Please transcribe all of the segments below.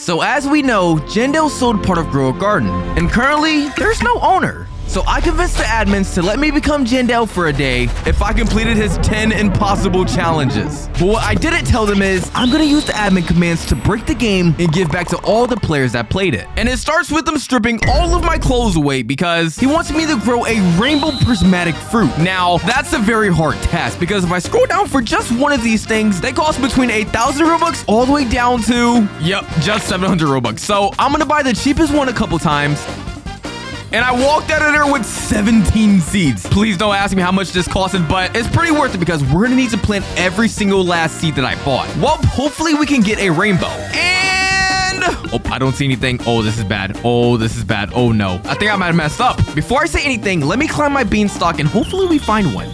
So as we know, Jandel sold part of Grow a Garden, and currently, there's no owner. So I convinced the admins to let me become Jandel for a day if I completed his 10 impossible challenges. But what I didn't tell them is I'm gonna use the admin commands to break the game and give back to all the players that played it. And it starts with them stripping all of my clothes away because he wants me to grow a rainbow prismatic fruit. Now, that's a very hard task because if I scroll down for just one of these things, they cost between 8,000 Robux all the way down to, just 700 Robux. So I'm gonna buy the cheapest one a couple times. And I walked out of there with 17 seeds. Please don't ask me how much this costed, but it's pretty worth it because we're gonna need to plant every single last seed that I bought. Well, hopefully we can get a rainbow. And oh, I don't see anything. Oh, this is bad. Oh, this is bad. Oh no, I think I might have messed up. Before I say anything, let me climb my beanstalk and hopefully we find one.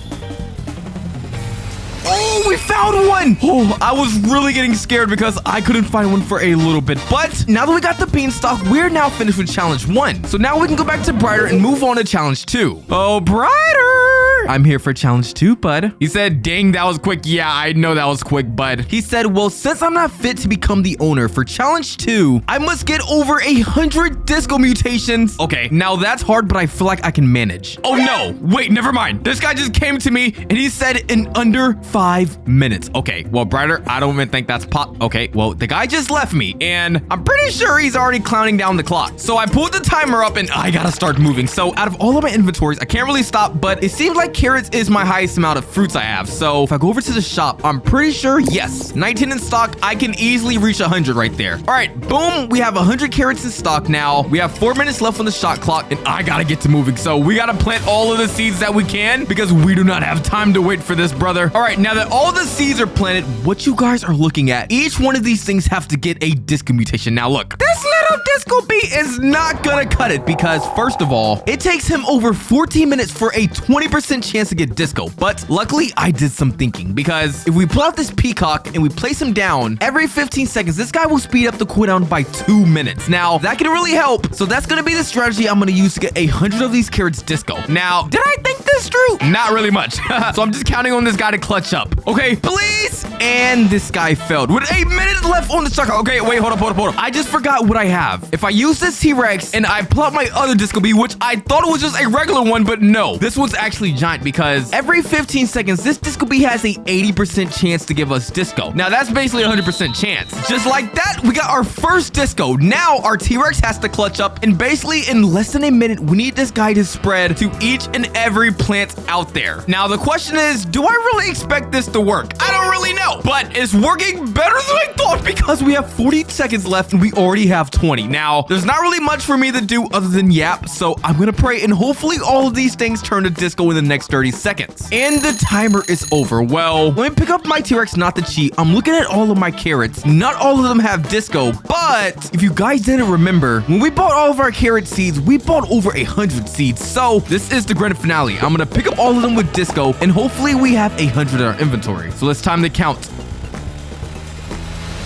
Oh, we found one! Oh, I was really getting scared because I couldn't find one for a little bit. But now that we got the beanstalk, we're now finished with challenge 1. So now we can go back to Brighter and move on to challenge 2. Oh, Brighter! I'm here for challenge 2, bud. He said, dang, that was quick. Yeah, I know that was quick, bud. He said, well, since I'm not fit to become the owner for challenge 2, I must get over 100 disco mutations. Okay, now that's hard, but I feel like I can manage. Oh no, wait, never mind. This guy just came to me and he said in under 5 minutes. Okay, well, Brighter, I don't even think that's okay, well, the guy just left me and I'm pretty sure he's already counting down the clock. So I pulled the timer up and I gotta start moving. So out of all of my inventories, I can't really stop, but it seems like carrots is my highest amount of fruits I have. So if I go over to the shop, I'm pretty sure, yes, 19 in stock, I can easily reach 100 right there. All right, boom, we have 100 carrots in stock now. We have 4 minutes left on the shot clock and I gotta get to moving. So we gotta plant all of the seeds that we can because we do not have time to wait for this, brother. All right, now that all the seeds are planted, what you guys are looking at, each one of these things have to get a disco mutation. Now look, this little disco bee is not gonna cut it because first of all, it takes him over 14 minutes for a 20% chance to get disco. But luckily I did some thinking because if we pull out this peacock and we place him down every 15 seconds, this guy will speed up the cooldown by 2 minutes. Now that can really help. So that's gonna be the strategy I'm gonna use to get 100 of these carrots disco. Now, did I think this through? Not really much. So I'm just counting on this guy to clutch up. Okay, please. And this guy failed with 8 minutes left on the shot clock. Okay, wait, hold up. I just forgot what I have. If I use this T-Rex and I pull out my other disco bee, which I thought it was just a regular one, but no, this one's actually giant because every 15 seconds, this disco bee has a 80% chance to give us disco. Now that's basically a 100% chance. Just like that, we got our first disco. Now our T-Rex has to clutch up and basically in less than a minute, we need this guy to spread to each and every plant out there. Now the question is, do I really expect this to work? I don't really know, but it's working better than I thought because we have 40 seconds left and we already have 20. Now, there's not really much for me to do other than yap, so I'm gonna pray and hopefully all of these things turn to disco in the next 30 seconds. And the timer is over. Well, let me pick up my T-Rex, not to cheat. I'm looking at all of my carrots. Not all of them have disco, but if you guys didn't remember, when we bought all of our carrot seeds, we bought over 100 seeds. So this is the grand finale. I'm gonna pick up all of them with disco and hopefully we have 100 in our inventory. So let's time the count.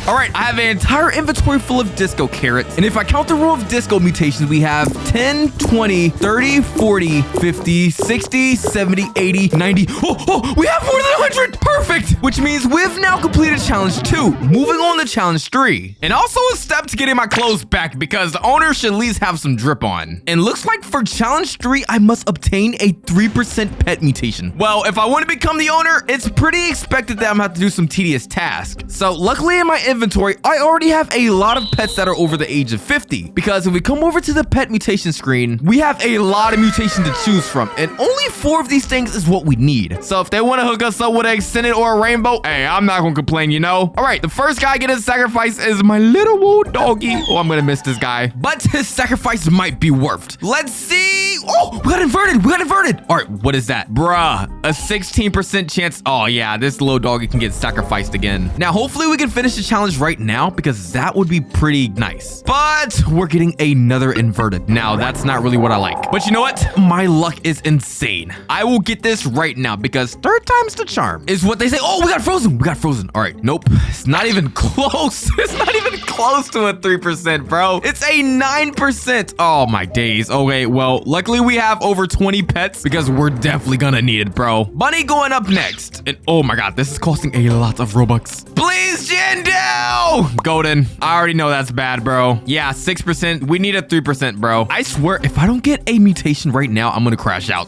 All right, I have an entire inventory full of disco carrots. And if I count the row of disco mutations, we have 10, 20, 30, 40, 50, 60, 70, 80, 90. Oh, we have more than 100. Perfect. Which means we've now completed challenge 2. Moving on to challenge 3. And also a step to getting my clothes back because the owner should at least have some drip on. And looks like for challenge 3, I must obtain a 3% pet mutation. Well, if I want to become the owner, it's pretty expected that I'm gonna have to do some tedious tasks. So luckily in my inventory, I already have a lot of pets that are over the age of 50 because if we come over to the pet mutation screen, we have a lot of mutations to choose from and only 4 of these things is what we need. So if they want to hook us up with an extended or a rainbow, hey, I'm not gonna complain, you know. All right, the first guy getting sacrificed is my little woo doggy. Oh, I'm gonna miss this guy, but his sacrifice might be worth. Let's see. Oh, we got inverted. All right, what is that? Bruh, a 16% chance. Oh yeah, this little doggy can get sacrificed again. Now hopefully we can finish the challenge right now because that would be pretty nice, but we're getting another inverted. Now that's not really what I like, but you know what, my luck is insane. I will get this right now because 3rd time's the charm is what they say. Oh, we got frozen. All right, nope, it's not even close. It's not even close to a 3%, bro. It's a 9%. Oh my days. Okay, well, luckily we have over 20 pets because we're definitely gonna need it, bro. Bunny going up next, and oh my god, this is costing a lot of Robux. Please, Jandel. No! Golden. I already know that's bad, bro. Yeah, 6%. We need a 3%, bro. I swear, if I don't get a mutation right now, I'm gonna crash out.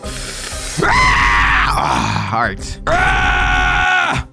All right.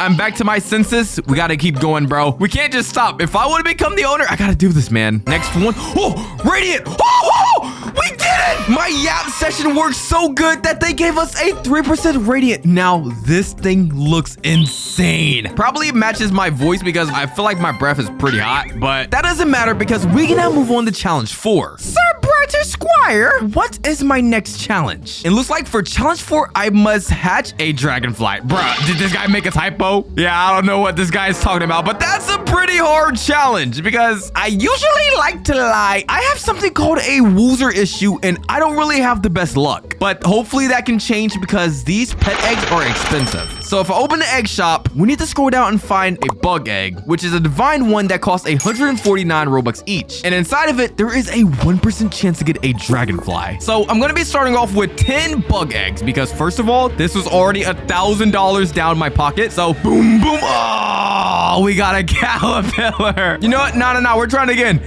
I'm back to my senses. We gotta keep going, bro. We can't just stop. If I want to become the owner, I gotta do this, man. Next one. Oh, Radiant. Oh, we did it. My Yap session worked so good that they gave us a 3% Radiant. Now, this thing looks insane. Probably matches my voice because I feel like my breath is pretty hot, but that doesn't matter because we can now move on to challenge 4. Sir Brighter Squire, what is my next challenge? It looks like for challenge 4, I must hatch a dragonfly. Bruh, did this guy make a typo? Yeah, I don't know what this guy is talking about, but that's a pretty hard challenge because I usually like to lie. I have something called a Woozer issue and I don't really have the best luck, but hopefully that can change because these pet eggs are expensive. So if I open the egg shop, we need to scroll down and find a bug egg, which is a divine one that costs 149 Robux each. And inside of it, there is a 1% chance to get a dragonfly. So I'm going to be starting off with 10 bug eggs because first of all, this was already $1,000 down my pocket. So boom, boom. Oh, we got a caterpillar. You know what? No. We're trying again.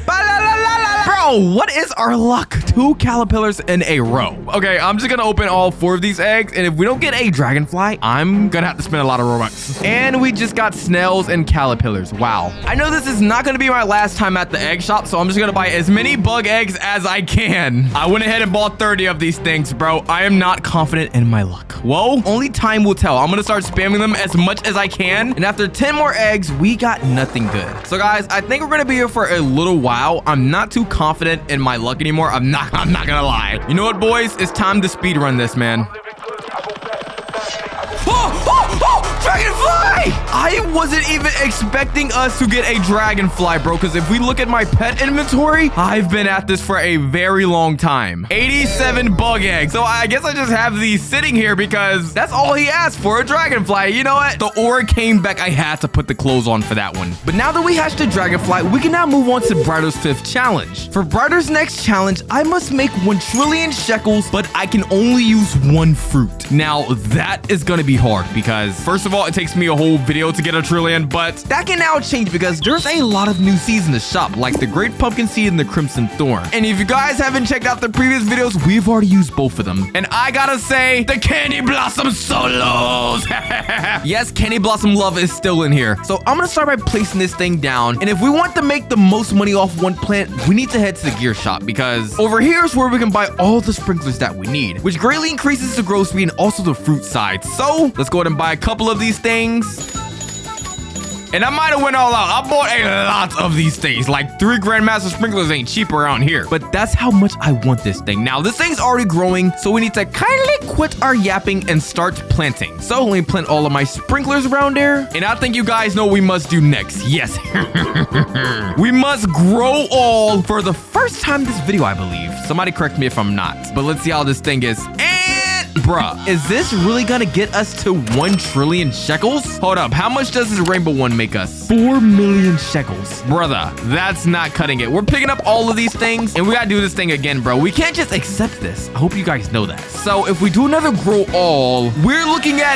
Bro, what is our luck? 2 caterpillars in a row. Okay, I'm just going to open all 4 of these eggs. And if we don't get a dragonfly, I'm going to have to spend a lot of Robux. And we just got snails and caterpillars. Wow. I know this is not going to be my last time at the egg shop, so I'm just going to buy as many bug eggs as I can. I went ahead and bought 30 of these things, bro. I am not confident in my luck. Whoa, only time will tell. I'm going to start spamming them as much as I can. And after 10 more eggs, we got nothing good. So guys, I think we're going to be here for a little while. I'm not too confident in my luck anymore. I'm not going to lie. You know what, boys? It's time to speedrun this, man. Dragonfly! I wasn't even expecting us to get a dragonfly, bro, because if we look at my pet inventory, I've been at this for a very long time. 87 bug eggs. So I guess I just have these sitting here because that's all he asked for, a dragonfly. You know what? The aura came back. I had to put the clothes on for that one. But now that we hatched a dragonfly, we can now move on to Brighter's 5th challenge. For Brighter's next challenge, I must make 1 trillion shekels, but I can only use 1 fruit. Now, that is going to be hard because, first of all, it takes me a whole video to get a trillion, but that can now change because there's a lot of new seeds in the shop, like the Great Pumpkin Seed and the Crimson Thorn. And if you guys haven't checked out the previous videos, we've already used both of them. And I gotta say, the Candy Blossom Solos! Yes, Candy Blossom Love is still in here. So I'm gonna start by placing this thing down. And if we want to make the most money off 1 plant, we need to head to the gear shop because over here is where we can buy all the sprinklers that we need, which greatly increases the growth speed and also the fruit side. So let's go ahead and buy a couple of these things. And I might have went all out. I bought a lot of these things. Like 3 Grandmaster Sprinklers ain't cheap around here. But that's how much I want this thing. Now, this thing's already growing, so we need to kindly quit our yapping and start planting. So let me plant all of my sprinklers around there. And I think you guys know what we must do next. Yes. We must grow all for the first time this video, I believe. Somebody correct me if I'm not. But let's see how this thing is. Bruh, is this really gonna get us to 1 trillion shekels? Hold up, how much does this rainbow one make us? 4 million shekels. Brother, that's not cutting it. We're picking up all of these things, and we gotta do this thing again, bro. We can't just accept this. I hope you guys know that. So if we do another grow all, we're looking at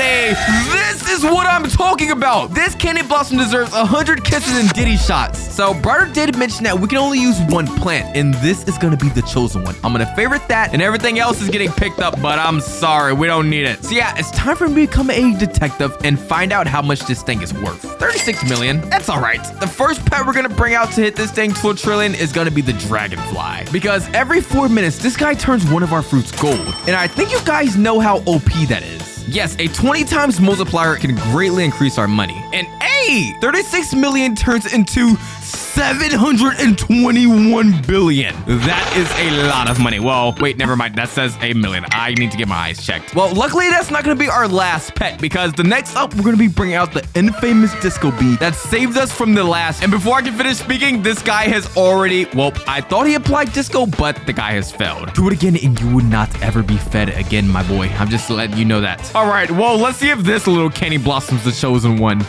this is what I'm talking about. This Candy Blossom deserves 100 kisses and Diddy shots. So Brighter did mention that we can only use 1 plant, and this is gonna be the chosen one. I'm gonna favorite that, and everything else is getting picked up, but I'm sorry. We don't need it. So yeah, it's time for me to become a detective and find out how much this thing is worth. 36 million. That's all right. The first pet we're going to bring out to hit this thing to a trillion is going to be the dragonfly. Because every 4 minutes, this guy turns one of our fruits gold. And I think you guys know how OP that is. Yes, a 20 times multiplier can greatly increase our money. And hey, 36 million turns into 721 billion. That is a lot of money. Well, wait, never mind. That says a million. I need to get my eyes checked. Well, luckily, that's not going to be our last pet because the next up, we're going to be bringing out the infamous disco bee that saved us from the last. And before I can finish speaking, this guy has already, well, I thought he applied disco, but the guy has failed. Do it again and you would not ever be fed again, my boy. I'm just letting you know that. All right, well, let's see if this little Candy Blossom's the chosen one.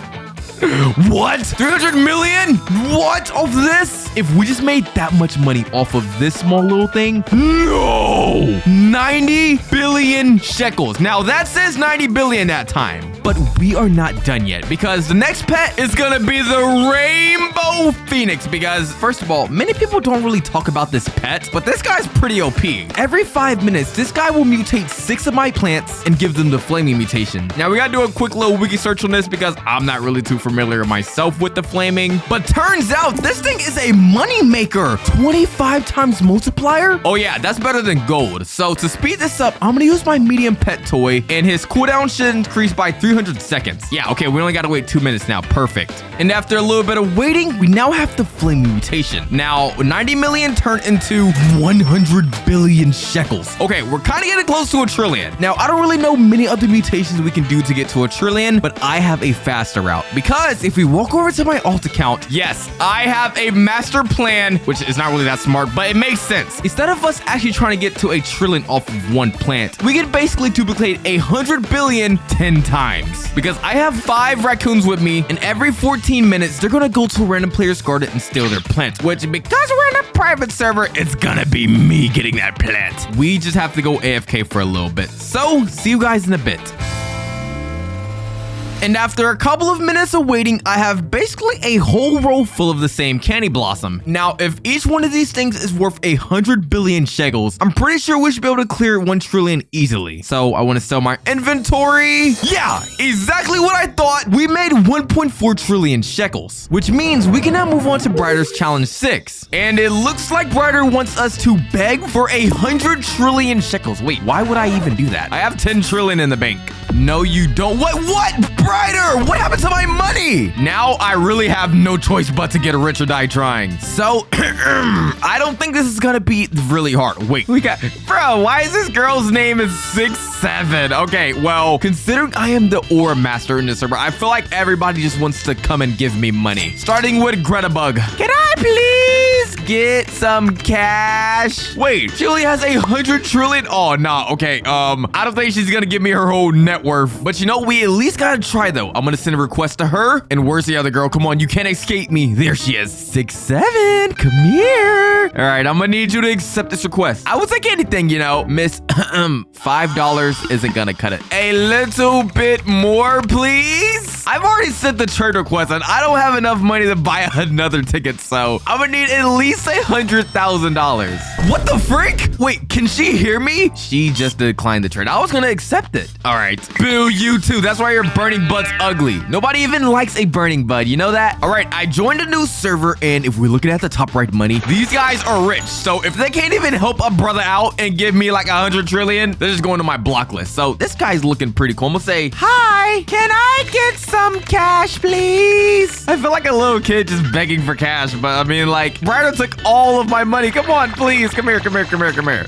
What? 300 million? What of this? If we just made that much money off of this small little thing? No! 90 billion shekels. Now that says 90 billion that time. But we are not done yet because the next pet is gonna be the Rainbow Phoenix because, first of all, many people don't really talk about this pet, but this guy's pretty OP. Every 5 minutes, this guy will mutate 6 of my plants and give them the flaming mutation. Now, we gotta do a quick little wiki search on this because I'm not really too familiar myself with the flaming, but turns out this thing is a money maker. 25 times multiplier? Oh yeah, that's better than gold. So to speed this up, I'm gonna use my medium pet toy and his cooldown should increase by 300 seconds. Yeah, okay, we only gotta wait 2 minutes now. Perfect. And after a little bit of waiting, we now have the flame mutation. Now, 90 million turned into 100 billion shekels. Okay, we're kind of getting close to a trillion. Now, I don't really know many other mutations we can do to get to a trillion, but I have a faster route. Because if we walk over to my alt account, yes, I have a master plan, which is not really that smart, but it makes sense. Instead of us actually trying to get to a trillion off of one plant, we can basically duplicate 100 billion 10 times. Because I have 5 raccoons with me, and every 14 minutes, they're gonna go to a random player's garden and steal their plant, which because we're in a private server, it's gonna be me getting that plant. We just have to go AFK for a little bit. So, see you guys in a bit. And after a couple of minutes of waiting, I have basically a whole row full of the same candy blossom. Now, if each one of these things is worth 100 billion shekels, I'm pretty sure we should be able to clear 1 trillion easily. So I want to sell my inventory. Yeah, exactly what I thought. We made 1.4 trillion shekels, which means we can now move on to Brighter's challenge 6. And it looks like Brighter wants us to beg for 100 trillion shekels. Wait, why would I even do that? I have 10 trillion in the bank. No, you don't. What? Brighter, what happened to my money? Now I really have no choice but to get rich or die trying. So, I don't think this is gonna be really hard. Wait, bro, why is this girl's name is 67? Okay, well, considering I am the ore master in this server, I feel like everybody just wants to come and give me money. Starting with Greta Bug. Can I please get some cash? Wait, she only has 100 trillion? Oh, nah, okay, I don't think she's gonna give me her whole net worth. But you know, we at least gotta try though. I'm gonna send a request to her. And where's the other girl? Come on, you can't escape me. There she is. 67. Come here. All right, I'm gonna need you to accept this request. I would take anything, you know. Miss, $5 isn't gonna cut it. A little bit more, please. I've already sent the trade request and I don't have enough money to buy another ticket, so I'm gonna need at least $100,000. What the frick? Wait, can she hear me? She just declined the trade. I was gonna accept it. All right. Boo, you too. That's why your burning bud's ugly. Nobody even likes a burning bud. You know that? All right, I joined a new server, and if we're looking at the top right money, these guys are rich. So if they can't even help a brother out and give me like 100 trillion, they're just going to my block list. So this guy's looking pretty cool. I'm gonna say, hi, can I get some cash, please? I feel like a little kid just begging for cash, but I mean, like, Brighter took all of my money. Come on, please. Come here.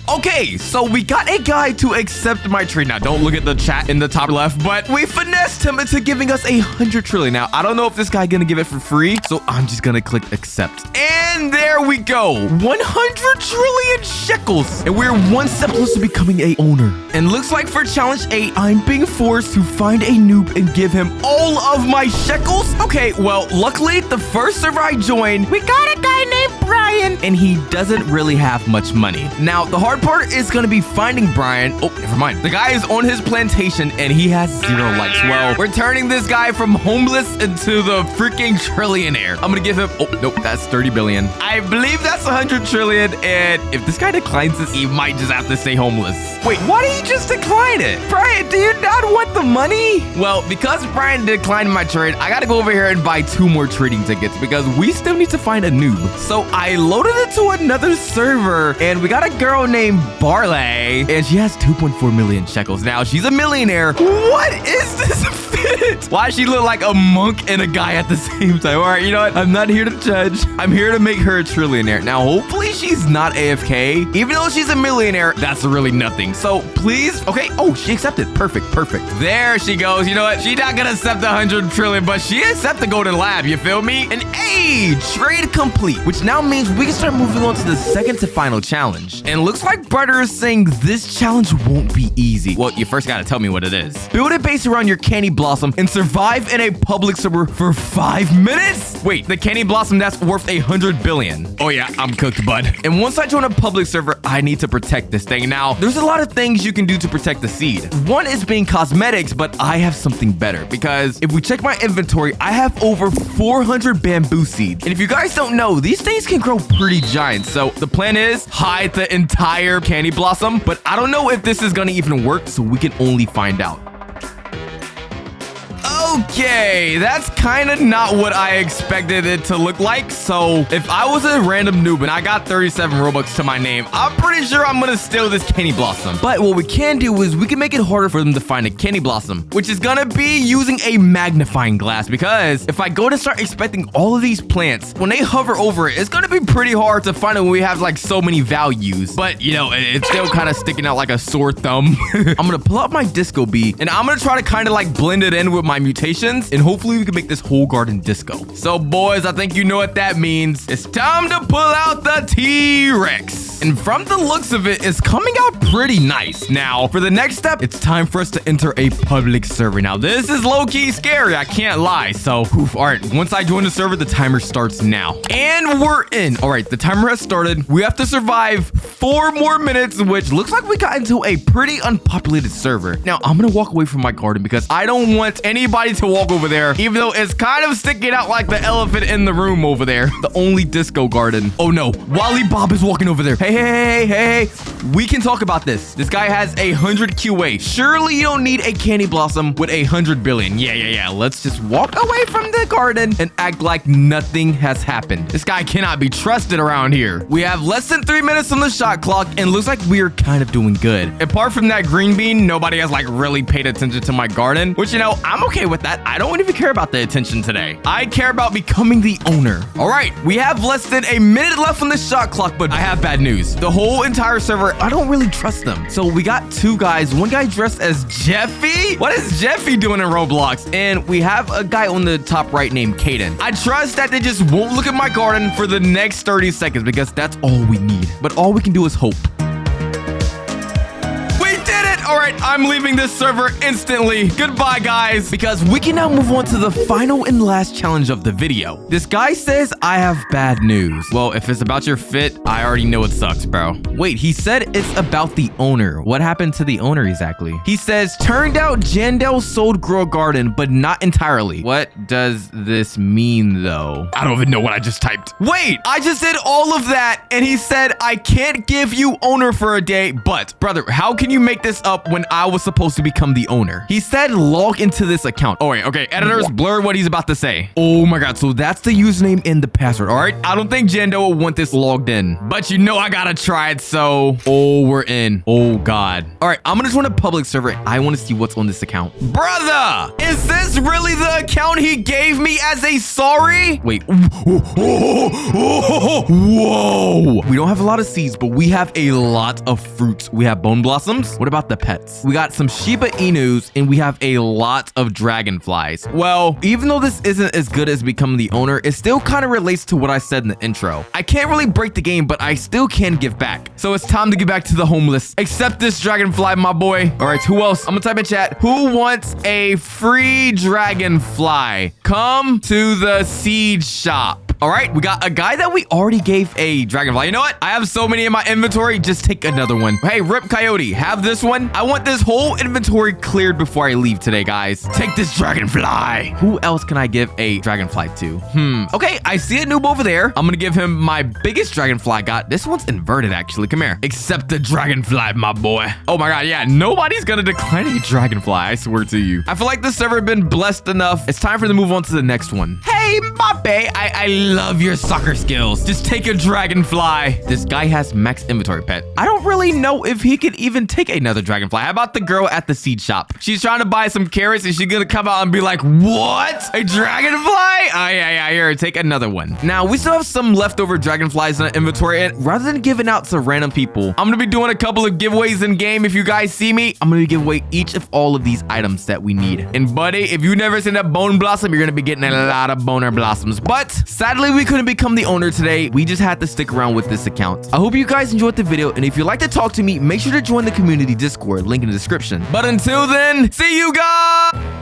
Okay, so we got a guy to accept my trade. Now, don't look at the chat in the top left, but we finessed him into giving us 100 trillion. Now, I don't know if this guy gonna give it for free, so I'm just gonna click accept. And there we go. 100 trillion shekels. And we're one step closer to becoming a owner. And looks like for challenge 8, I'm being forced to find a noob and give him all of my shekels. Okay, well, luckily, the first server I joined, we got a guy named Brian, and he doesn't really have much money. Now, the hard part is gonna be finding Brian. Oh, never mind. The guy is on his plantation, and he has 0 likes. Well, we're turning this guy from homeless into the freaking trillionaire. I'm gonna give him, oh, nope, that's 30 billion. I believe that's 100 trillion, and if this guy declines this, he might just have to stay homeless. Wait, why did you just decline it? Brian, do you not want the money? Well, because Brian declined my trade, I gotta go over here and buy 2 more trading tickets because we still need to find a noob. So I loaded it to another server, and we got a girl named Barley, and she has 2.4 million shekels. Now, she's a millionaire. What is this fit? Why does she look like a monk and a guy at the same time? All right, you know what? I'm not here to judge. I'm here to make her a trillionaire. Now, hopefully she's not AFK. Even though she's a millionaire, that's really nothing. So please, okay. Oh, she accepted. Perfect. There she goes. You know what? She's not gonna accept the 100 trillion, but she accepted the golden lab. You feel me? And hey, trade complete, which now means we can start moving on to the second to final challenge. And looks like Brighter is saying this challenge won't be easy. Well, you first gotta tell me what it is. Build a base around your candy blossom blossom and survive in a public server for 5 minutes? Wait, the candy blossom that's worth 100 billion. Oh yeah, I'm cooked, bud. And once I join a public server, I need to protect this thing. Now, there's a lot of things you can do to protect the seed. One is being cosmetics, but I have something better because if we check my inventory, I have over 400 bamboo seeds. And if you guys don't know, these things can grow pretty giant. So the plan is hide the entire candy blossom, but I don't know if this is gonna even work, so we can only find out. Okay, that's kind of not what I expected it to look like. So if I was a random noob and I got 37 Robux to my name, I'm pretty sure I'm gonna steal this candy blossom. But what we can do is we can make it harder for them to find a candy blossom, which is gonna be using a magnifying glass, because if I go to start expecting all of these plants, when they hover over it, it's gonna be pretty hard to find it when we have like so many values. But you know, it's still kind of sticking out like a sore thumb. I'm gonna pull out my disco bee and I'm gonna try to kind of like blend it in with my mutations, and hopefully we can make this whole garden disco. So boys, I think you know what that means. It's time to pull out the T-Rex. And from the looks of it, it's coming out pretty nice. Now, for the next step, it's time for us to enter a public server. Now, this is low-key scary, I can't lie. So, all right, once I join the server, the timer starts now. And we're in. All right, the timer has started. We have to survive 4 more minutes, which looks like we got into a pretty unpopulated server. Now, I'm gonna walk away from my garden because I don't want anybody to walk over there, even though it's kind of sticking out like the elephant in the room over there. The only disco garden. Oh no, Wally Bob is walking over there. Hey. We can talk about this. This guy has 100 QA. Surely you don't need a candy blossom with 100 billion. Yeah. Let's just walk away from the garden and act like nothing has happened. This guy cannot be trusted around here. We have less than 3 minutes on the shot clock and looks like we're kind of doing good. Apart from that green bean, nobody has like really paid attention to my garden, which, you know, I'm okay with that. I don't even care about the attention today. I care about becoming the owner. All right, we have less than a minute left on the shot clock, but I have bad news. The whole entire server, I don't really trust them. So we got 2 guys, one guy dressed as Jeffy. What is Jeffy doing in Roblox? And we have a guy on the top right named Caden. I trust that they just won't look at my garden for the next 30 seconds because that's all we need. But all we can do is hope. All right, I'm leaving this server instantly. Goodbye, guys, because we can now move on to the final and last challenge of the video. This guy says I have bad news. Well, if it's about your fit, I already know it sucks, bro. Wait, he said it's about the owner. What happened to the owner exactly? He says, turned out Jandel sold Grow Garden, but not entirely. What does this mean, though? I don't even know what I just typed. Wait, I just did all of that, and he said I can't give you owner for a day, but brother, how can you make this up when I was supposed to become the owner? He said log into this account. Oh wait, okay, editors, blur what he's about to say. Oh my god, so that's the username and the password. All right, I don't think Jandel will want this logged in, but you know I gotta try it, so we're in. Oh god. All right, I'm gonna join a public server. I want to see what's on this account. Brother, is this really the account he gave me as a sorry? Wait. Whoa. We don't have a lot of seeds, but we have a lot of fruits. We have bone blossoms. What about the pets? We got some Shiba Inus and we have a lot of dragonflies. Well, even though this isn't as good as becoming the owner, it still kind of relates to what I said in the intro. I can't really break the game, but I still can give back. So it's time to give back to the homeless. Accept this dragonfly, my boy. All right, who else? I'm gonna type in chat. Who wants a free dragonfly? Come to the seed shop. All right, we got a guy that we already gave a dragonfly. You know what? I have so many in my inventory. Just take another one. Hey, Rip Coyote, have this one. I want this whole inventory cleared before I leave today, guys. Take this dragonfly. Who else can I give a dragonfly to? Okay, I see a noob over there. I'm gonna give him my biggest dragonfly I got. This one's inverted, actually. Come here. Accept the dragonfly, my boy. Oh my god, yeah. Nobody's gonna decline a dragonfly. I swear to you. I feel like this server has been blessed enough. It's time for them to move on to the next one. Hey, Mbappe. I love your soccer skills. Just take a dragonfly. This guy has max inventory pet. I don't really know if he could even take another dragonfly. How about the girl at the seed shop? She's trying to buy some carrots and she's gonna come out and be like, what? A dragonfly? Oh, yeah, here, take another one. Now, we still have some leftover dragonflies in our inventory, and rather than giving out to random people, I'm gonna be doing a couple of giveaways in game. If you guys see me, I'm gonna give away each of all of these items that we need. And buddy, if you've never seen a bone blossom, you're gonna be getting a lot of boner blossoms. But sadly, we couldn't become the owner today. We just had to stick around with this account. I hope you guys enjoyed the video, and if you'd like to talk to me, make sure to join the community Discord, link in the description. But until then, see you guys!